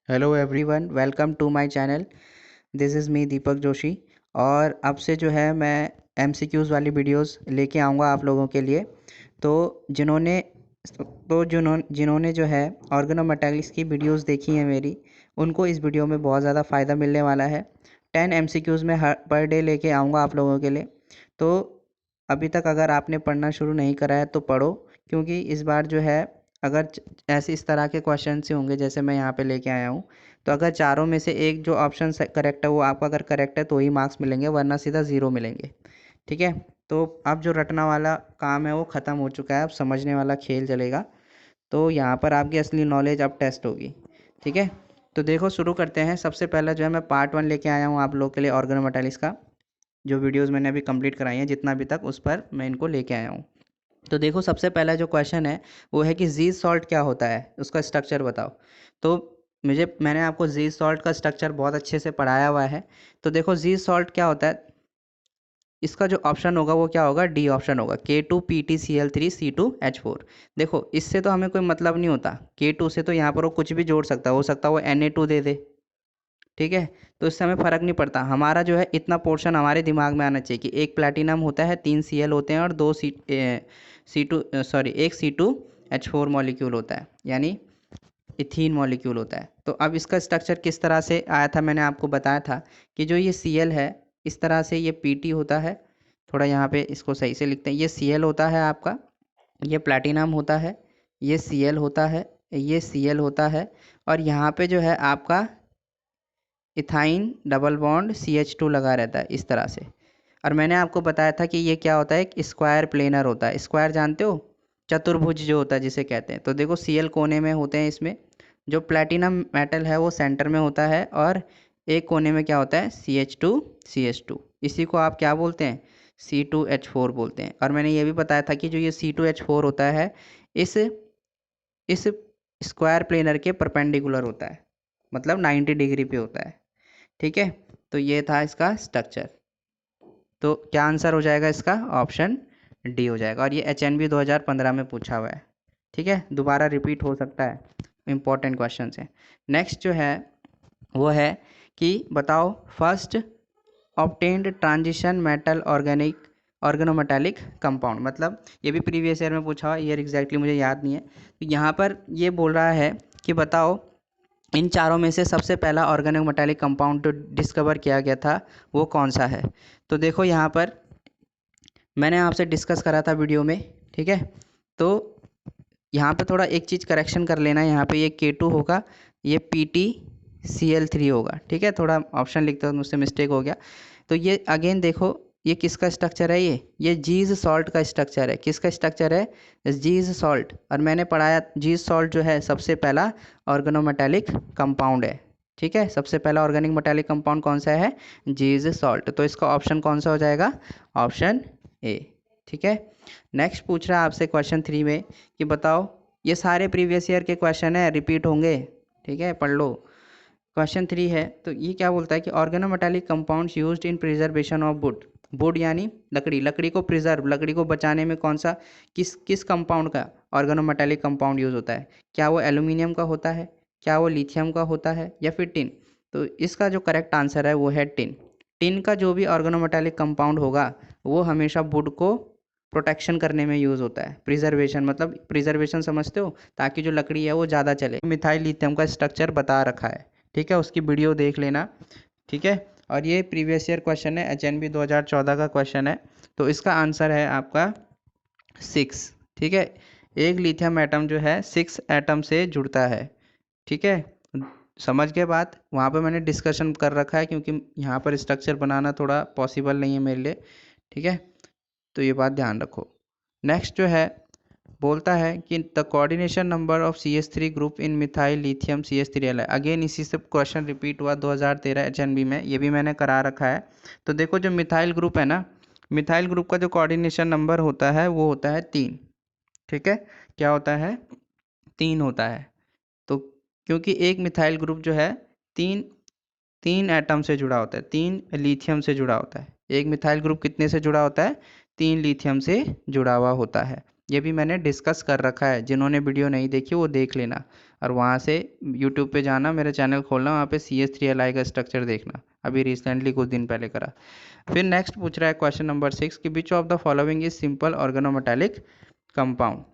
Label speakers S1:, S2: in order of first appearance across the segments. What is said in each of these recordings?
S1: Hello everyone, welcome to my channel. This is me Deepak Joshi. और अब से जो है मैं एमसीक्यूज़ वाली वीडियोस लेके आऊँगा आप लोगों के लिए। तो जिन्होंने जो है ऑर्गेनोमेटालिक्स की वीडियोस देखी है मेरी, उनको इस वीडियो में बहुत ज़्यादा फ़ायदा मिलने वाला है। 10 एमसीक्यूज़ में हर पर डे लेके आऊँगा आप लोगों के लिए। तो अभी तक अगर आपने पढ़ना शुरू नहीं करा है तो पढ़ो, क्योंकि इस बार जो है अगर ऐसे इस तरह के क्वेश्चन से होंगे जैसे मैं यहाँ पे लेके आया हूँ, तो अगर चारों में से एक जो ऑप्शन करेक्ट है वो आपका अगर करेक्ट है तो ही मार्क्स मिलेंगे, वरना सीधा ज़ीरो मिलेंगे। ठीक है। तो अब जो रटना वाला काम है वो ख़त्म हो चुका है, अब समझने वाला खेल चलेगा। तो यहाँ पर आपकी असली नॉलेज अब टेस्ट होगी। ठीक है। तो देखो, शुरू करते हैं। सबसे पहला जो है मैं पार्ट 1 लेके आया हूँ आप लोगों के लिए ऑर्गेनोमेटालिक्स का। जो वीडियोस मैंने अभी कंप्लीट कराई हैं जितना अभी तक, उस पर मैं इनको लेके आया हूँ। तो देखो, सबसे पहला जो क्वेश्चन है वो है कि ज़ीज सॉल्ट क्या होता है, उसका स्ट्रक्चर बताओ। तो मैंने आपको ज़ीज सॉल्ट का स्ट्रक्चर बहुत अच्छे से पढ़ाया हुआ है। तो देखो, ज़ीज सॉल्ट क्या होता है, इसका जो ऑप्शन होगा वो क्या होगा, डी ऑप्शन होगा, K2PtCl3C2H4। देखो, इससे तो हमें कोई मतलब नहीं होता। K2 से तो यहाँ पर वो कुछ भी जोड़ सकता है, हो सकता है वो Na2 दे दे। ठीक है। तो इससे हमें फ़र्क नहीं पड़ता। हमारा जो है इतना पोर्शन हमारे दिमाग में आना चाहिए कि एक प्लैटिनम होता है, 3 Cl होते हैं और दो एक C2H4 मॉलिक्यूल होता है, यानी इथीन मॉलिक्यूल होता है। तो अब इसका स्ट्रक्चर किस तरह से आया था, मैंने आपको बताया था कि जो ये Cl है, इस तरह से ये Pt होता है। थोड़ा यहाँ पे इसको सही से लिखते हैं। ये Cl होता है आपका, ये प्लैटिनम होता है, ये Cl होता है, ये Cl होता है, और यहाँ पे जो है आपका इथाइन डबल बॉन्ड CH2 लगा रहता है इस तरह से। और मैंने आपको बताया था कि ये क्या होता है, एक स्क्वायर प्लेनर होता है। स्क्वायर जानते हो, चतुर्भुज जो होता है जिसे कहते हैं। तो देखो, Cl कोने में होते हैं इसमें, जो प्लैटिनम मेटल है वो सेंटर में होता है, और एक कोने में क्या होता है, CH2। इसी को आप क्या बोलते हैं, C2H4 बोलते हैं। और मैंने ये भी बताया था कि जो ये C2H4 होता है, इस इस स्क्वायर प्लेनर के परपेंडिकुलर होता है, मतलब 90 डिग्री पे होता है। ठीक है। तो ये था इसका स्ट्रक्चर। तो क्या आंसर हो जाएगा इसका, ऑप्शन डी हो जाएगा। और ये HNB 2015 में पूछा हुआ है। ठीक है, दोबारा रिपीट हो सकता है, इंपॉर्टेंट क्वेश्चन है। नेक्स्ट जो है वो है कि बताओ, first obtained transition metal organometallic compound. मतलब ये भी प्रीवियस ईयर में पूछा हुआ, ईयर एग्जैक्टली मुझे याद नहीं है। तो यहाँ पर ये बोल रहा है कि बताओ, इन चारों में से सबसे पहला ऑर्गेनिक मेटालिक कंपाउंड जो डिस्कवर किया गया था वो कौन सा है। तो देखो, यहाँ पर मैंने आपसे डिस्कस करा था वीडियो में। ठीक है। तो यहाँ पे थोड़ा एक चीज़ करेक्शन कर लेना। यहाँ पे ये K2 होगा, ये PtCl3 होगा। ठीक है, थोड़ा ऑप्शन लिखते हो मुझसे मिस्टेक हो गया। तो ये अगेन देखो, ये किसका स्ट्रक्चर है, ये जीज सॉल्ट का स्ट्रक्चर है। किसका स्ट्रक्चर है, जीज सॉल्ट। और मैंने पढ़ाया जीज सॉल्ट जो है सबसे पहला ऑर्गेनोमेटालिक कंपाउंड है। ठीक है, सबसे पहला ऑर्गेनिक मेटालिक कंपाउंड कौन सा है, जीज सॉल्ट। तो इसका ऑप्शन कौन सा हो जाएगा, ऑप्शन ए। ठीक है। नेक्स्ट पूछ रहा है आपसे क्वेश्चन 3 में कि बताओ, ये सारे प्रीवियस ईयर के क्वेश्चन है, रिपीट होंगे। ठीक है, पढ़ लो। क्वेश्चन 3 है, तो ये क्या बोलता है कि organometallic compounds used in preservation of would. Would यानी लकड़ी को प्रिजर्व, लकड़ी को बचाने में कौन सा, किस किस कंपाउंड का ऑर्गेनोमेटालिक कंपाउंड यूज़ होता है। क्या वो एल्यूमिनियम का होता है, क्या वो लिथियम का होता है, या फिर टिन। तो इसका जो करेक्ट आंसर है वो है टिन। टिन का जो भी ऑर्गेनोमेटालिक कंपाउंड होगा वो हमेशा वुड को प्रोटेक्शन करने में यूज़ होता है। प्रिजर्वेशन मतलब, प्रिजर्वेशन समझते हो, ताकि जो लकड़ी है वो ज़्यादा चले। मिथाइल लिथियम का स्ट्रक्चर बता रखा है। ठीक है, उसकी वीडियो देख लेना। ठीक है। और ये प्रीवियस ईयर क्वेश्चन है, HNB 2014 का क्वेश्चन है। तो इसका आंसर है आपका 6। ठीक है, एक लिथियम एटम जो है 6 एटम से जुड़ता है। ठीक है, समझ के बात, वहाँ पे मैंने डिस्कशन कर रखा है, क्योंकि यहाँ पर स्ट्रक्चर बनाना थोड़ा पॉसिबल नहीं है मेरे लिए। ठीक है, तो ये बात ध्यान रखो। नेक्स्ट जो है बोलता है कि the coordination number of CH3 group in methyl lithium CH3Li। Again इसी से क्वेश्चन रिपीट हुआ 2013 HNB में, ये भी मैंने करा रखा है। तो देखो, जो मिथाइल ग्रुप है ना, मिथाइल ग्रुप का जो कोऑर्डिनेशन नंबर होता है वो होता है 3। ठीक है, क्या होता है, 3 होता है। तो क्योंकि एक मिथाइल ग्रुप जो है तीन तीन एटम से जुड़ा होता है, 3 लिथियम से जुड़ा होता है। एक मिथाइल ग्रुप कितने से जुड़ा होता है, 3 लिथियम से जुड़ा हुआ होता है। ये भी मैंने डिस्कस कर रखा है, जिन्होंने वीडियो नहीं देखी वो देख लेना, और वहाँ से यूट्यूब पे जाना, मेरा चैनल खोलना, वहाँ पे CH3Li का स्ट्रक्चर देखना, अभी रिसेंटली कुछ दिन पहले करा। फिर नेक्स्ट पूछ रहा है क्वेश्चन नंबर 6 कि which of the following is simple organometallic compound.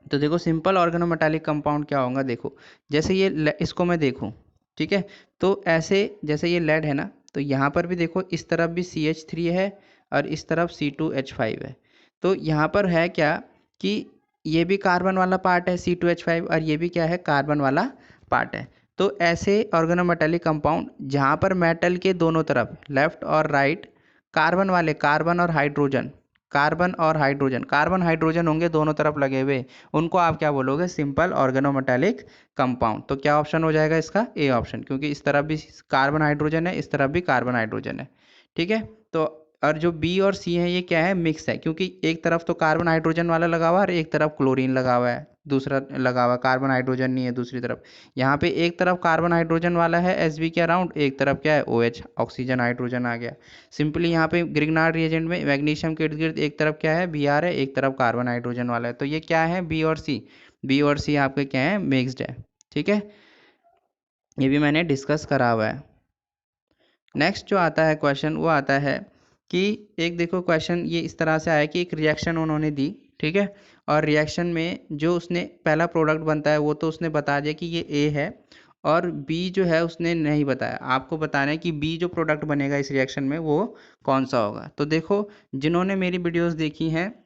S1: तो देखो सिंपल ऑर्गेनोमेटालिक कंपाउंड क्या होगा, देखो जैसे ये इसको मैं देखूँ, ठीक है, तो ऐसे जैसे ये लेड है ना, तो यहाँ पर भी देखो इस तरफ भी CH3 है और इस तरफ C2H5 है। तो यहाँ पर है क्या कि ये भी कार्बन वाला पार्ट है C2H5, और ये भी क्या है, कार्बन वाला पार्ट है। तो ऐसे ऑर्गेनोमेटालिक कंपाउंड जहाँ पर मेटल के दोनों तरफ लेफ्ट और राइट कार्बन वाले, कार्बन और हाइड्रोजन होंगे दोनों तरफ लगे हुए, उनको आप क्या बोलोगे, सिंपल ऑर्गेनोमेटालिक कंपाउंड। तो क्या ऑप्शन हो जाएगा इसका, ए ऑप्शन, क्योंकि इस तरफ भी कार्बन हाइड्रोजन है, इस तरफ भी कार्बन हाइड्रोजन है, ठीक है। तो और जो बी और सी है ये क्या है, मिक्स है, क्योंकि एक तरफ तो कार्बन हाइड्रोजन वाला लगा हुआ है और एक तरफ क्लोरीन लगा हुआ है, दूसरा लगा हुआ कार्बन हाइड्रोजन नहीं है दूसरी तरफ। यहाँ पे एक तरफ कार्बन हाइड्रोजन वाला है Sb के अराउंड, एक तरफ क्या है OH, ऑक्सीजन हाइड्रोजन आ गया। सिंपली यहाँ पे ग्रिग्नार्ड रिएजेंट में मैग्नीशियम के इर्द गिर्द एक तरफ क्या है Br है, एक तरफ कार्बन हाइड्रोजन वाला है, तो ये क्या है बी और सी आपके क्या है, मिक्सड है, ठीक है। ये भी मैंने डिस्कस करा हुआ है। नेक्स्ट जो आता है क्वेश्चन वो आता है कि एक देखो क्वेश्चन ये इस तरह से आया कि एक रिएक्शन उन्होंने दी, ठीक है, और रिएक्शन में जो उसने पहला प्रोडक्ट बनता है वो तो उसने बता दिया कि ये ए है, और बी जो है उसने नहीं बताया। आपको बताना है कि बी जो प्रोडक्ट बनेगा इस रिएक्शन में वो कौन सा होगा। तो देखो जिन्होंने मेरी वीडियोस देखी हैं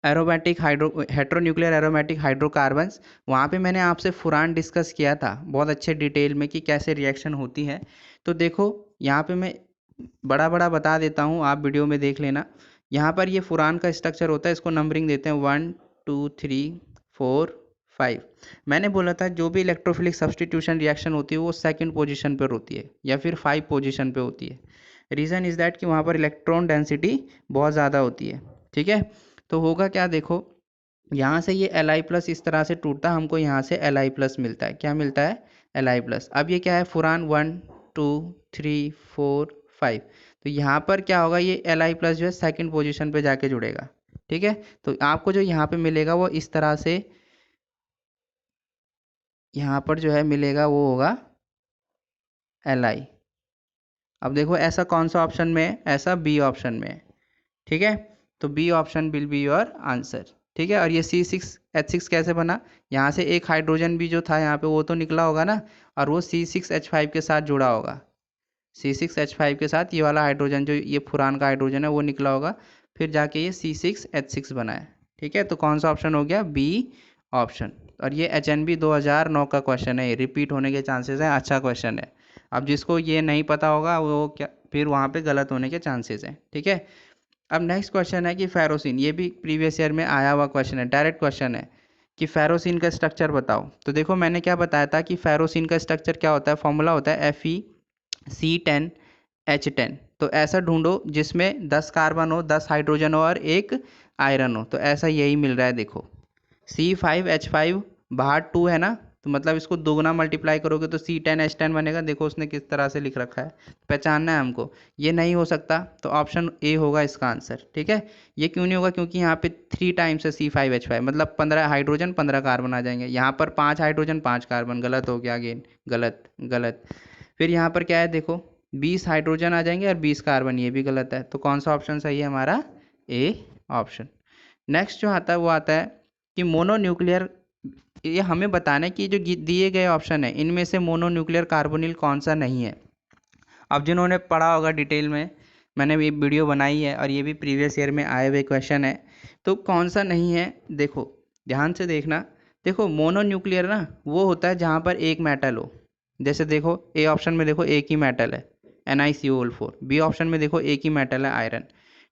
S1: एरोमेटिक हेट्रोन्यूक्लियर एरोमेटिक हाइड्रोकार्बन्स, वहाँ पे मैंने आपसे फुरान डिस्कस किया था बहुत अच्छे डिटेल में कि कैसे रिएक्शन होती है। तो देखो यहाँ पे मैं बड़ा बड़ा बता देता हूँ, आप वीडियो में देख लेना। यहाँ पर ये फुरान का स्ट्रक्चर होता है, इसको नंबरिंग देते हैं 1 2 3 4 5। मैंने बोला था जो भी इलेक्ट्रोफिलिक सब्सटीट्यूशन रिएक्शन होती है वो सेकंड पोजीशन पर होती है या फिर 5 पोजीशन पे होती है। रीज़न इज़ दैट कि वहाँ पर इलेक्ट्रॉन डेंसिटी बहुत ज़्यादा होती है, ठीक है। तो होगा क्या, देखो यहाँ से ये Li+ इस तरह से टूटता, हमको यहाँ से Li+ मिलता है, क्या मिलता है, Li+। अब ये क्या है, फुरान 1 2 3 4 5, तो यहाँ पर क्या होगा, ये Li+ जो है सेकंड पोजीशन पे जाके जुड़ेगा, ठीक है। तो आपको जो यहाँ पे मिलेगा वो इस तरह से यहाँ पर जो है मिलेगा वो होगा Li। अब देखो ऐसा कौन सा ऑप्शन में है, ऐसा बी ऑप्शन में है, ठीक है। तो B option will be your answer, ठीक है। और ये C6H6 कैसे बना, यहाँ से एक हाइड्रोजन भी जो था यहाँ पे वो तो निकला होगा ना, और वो C6H5 के साथ जुड़ा होगा, C6H5 के साथ ये वाला हाइड्रोजन जो ये फुरान का हाइड्रोजन है वो निकला होगा, फिर जाके ये C6H6 बना है, ठीक है। तो कौन सा ऑप्शन हो गया, बी ऑप्शन। और ये HNB 2009 का क्वेश्चन है, रिपीट होने के चांसेस हैं, अच्छा क्वेश्चन है। अब जिसको ये नहीं पता होगा वो क्या फिर वहाँ पे गलत होने के चांसेस हैं, ठीक है। अब नेक्स्ट क्वेश्चन है कि फेरोसिन, ये भी प्रीवियस ईयर में आया हुआ क्वेश्चन है, डायरेक्ट क्वेश्चन है कि फेरोसिन का स्ट्रक्चर बताओ। तो देखो मैंने क्या बताया था कि फेरोसिन का स्ट्रक्चर क्या होता है, फॉर्मूला होता है FeC10H10। तो ऐसा ढूंढो जिसमें 10 कार्बन हो, 10 हाइड्रोजन हो और एक आयरन हो, तो ऐसा यही मिल रहा है। देखो C5H5 बाहर 2 है ना, तो मतलब इसको दोगुना मल्टीप्लाई करोगे तो C10H10 बनेगा। देखो उसने किस तरह से लिख रखा है, पहचानना है हमको। ये नहीं हो सकता तो ऑप्शन ए होगा इसका आंसर, ठीक है। ये क्यों नहीं होगा, क्योंकि यहाँ पे 3 टाइम्स है C5H5, मतलब 15 हाइड्रोजन 15 कार्बन आ जाएंगे। यहाँ पर 5 हाइड्रोजन 5 कार्बन, गलत हो गया, अगेन गलत गलत। फिर यहाँ पर क्या है, देखो 20 हाइड्रोजन आ जाएंगे और 20 कार्बन, ये भी गलत है। तो कौन सा ऑप्शन सही है हमारा, ए ऑप्शन। नेक्स्ट जो आता है वो आता है कि मोनोन्यूक्लियर, ये हमें बताना है कि जो दिए गए ऑप्शन है इनमें से मोनोन्यूक्लियर कार्बोनिल कौन सा नहीं है। अब जिन्होंने पढ़ा होगा डिटेल में, मैंने भी वीडियो बनाई है और ये भी प्रीवियस ईयर में आए हुए क्वेश्चन है। तो कौन सा नहीं है, देखो ध्यान से देखना। देखो मोनोन्यूक्लियर ना वो होता है जहाँ पर एक मेटल हो, जैसे देखो ए ऑप्शन में देखो एक ही मेटल है NiCO4, बी ऑप्शन में देखो एक ही मेटल है आयरन,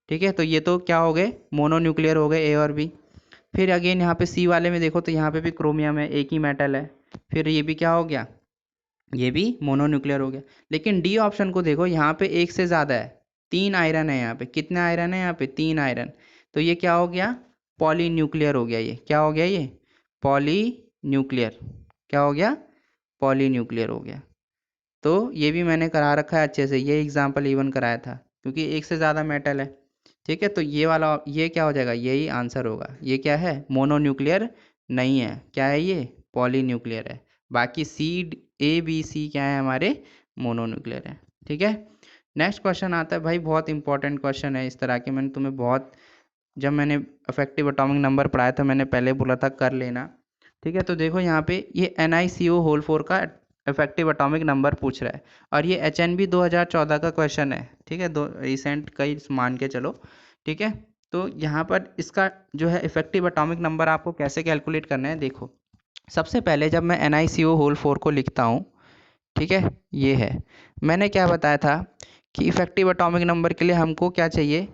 S1: ठीक है। तो ये तो क्या हो गए, मोनोन्यूक्लियर हो गए ए और बी। फिर अगेन यहाँ पे सी वाले में देखो तो यहाँ पे भी क्रोमियम है, एक ही मेटल है, फिर ये भी क्या हो गया, ये भी मोनोन्यूक्लियर हो गया। लेकिन डी ऑप्शन को देखो, यहाँ पे एक से ज़्यादा है, 3 आयरन है यहाँ पे, कितने आयरन है यहाँ पे, 3 आयरन। तो ये क्या हो गया, पॉलीन्यूक्लियर हो गया। ये क्या हो गया, ये पॉलीन्यूक्लियर, क्या हो गया, पॉलीन्यूक्लियर हो गया। तो ये भी मैंने करा रखा है अच्छे से, ये एग्जाम्पल इवन कराया था, क्योंकि एक से ज़्यादा मेटल है। ठीक है, तो ये वाला ये क्या हो जाएगा, यही आंसर होगा। ये क्या है, मोनोन्यूक्लियर नहीं है, क्या है ये, पॉलीन्यूक्लियर है। बाकी सी ए बी सी क्या है हमारे, मोनोन्यूक्लियर है। ठीक है, नेक्स्ट क्वेश्चन आता है भाई, बहुत इंपॉर्टेंट क्वेश्चन है इस तरह के। मैंने तुम्हें बहुत, जब मैंने इफेक्टिव एटॉमिक नंबर पढ़ाया था मैंने पहले बोला था कर लेना। ठीक है, तो देखो यहाँ पे ये NiCO4 का इफेक्टिव एटॉमिक नंबर पूछ रहा है, और ये HNB 2014 का क्वेश्चन है। ठीक है, दो रिसेंट कई मान के चलो। ठीक है, तो यहाँ पर इसका जो है इफेक्टिव एटॉमिक नंबर आपको कैसे कैलकुलेट करना है, देखो सबसे पहले जब मैं NiCO4 को लिखता हूँ, ठीक है, ये है, मैंने क्या बताया था कि इफेक्टिव एटॉमिक नंबर के लिए हमको क्या चाहिए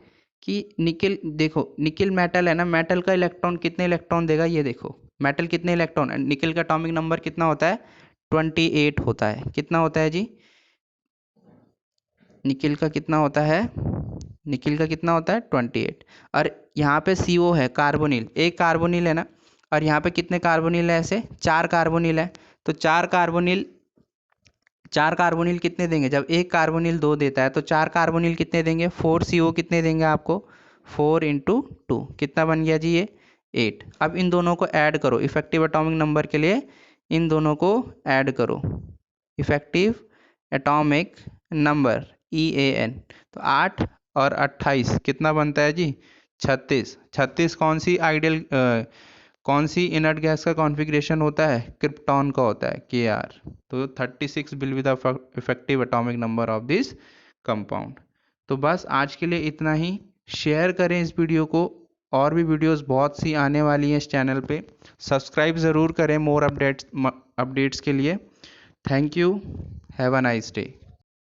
S1: कि निकल, देखो निकल मेटल है ना, मेटल का इलेक्ट्रॉन कितने इलेक्ट्रॉन देगा, ये देखो मेटल कितने इलेक्ट्रॉन, निकल का एटॉमिक नंबर कितना होता है, 28 होता है। कितना होता है जी, निकल का कितना होता है, निकल का कितना होता है 28। और यहाँ पे CO है, कार्बोनिल, एक कार्बोनिल है ना, और यहाँ पे कितने कार्बोनिल है, ऐसे 4 कार्बोनिल है। तो 4 कार्बोनिल कितने देंगे, जब एक कार्बोनिल 2 देता है तो 4 कार्बोनिल कितने देंगे, 4 CO कितने देंगे आपको, 4 × 2 कितना बन गया जी, ये 8। अब इन दोनों को ऐड करो, इफेक्टिव एटॉमिक नंबर के लिए इन दोनों को ऐड करो, इफेक्टिव एटॉमिक नंबर EAN, तो 8 और 28 कितना बनता है जी, 36। 36 कौन सी आइडियल कौन सी इनर्ट गैस का कॉन्फ़िगरेशन होता है, क्रिप्टॉन का होता है, Kr। तो 36 will be the effective atomic number of this compound. तो बस आज के लिए इतना ही, शेयर करें इस वीडियो को, और भी वीडियोस बहुत सी आने वाली हैं इस चैनल पे, सब्सक्राइब ज़रूर करें मोर अपडेट्स के लिए। Thank you, have a nice day.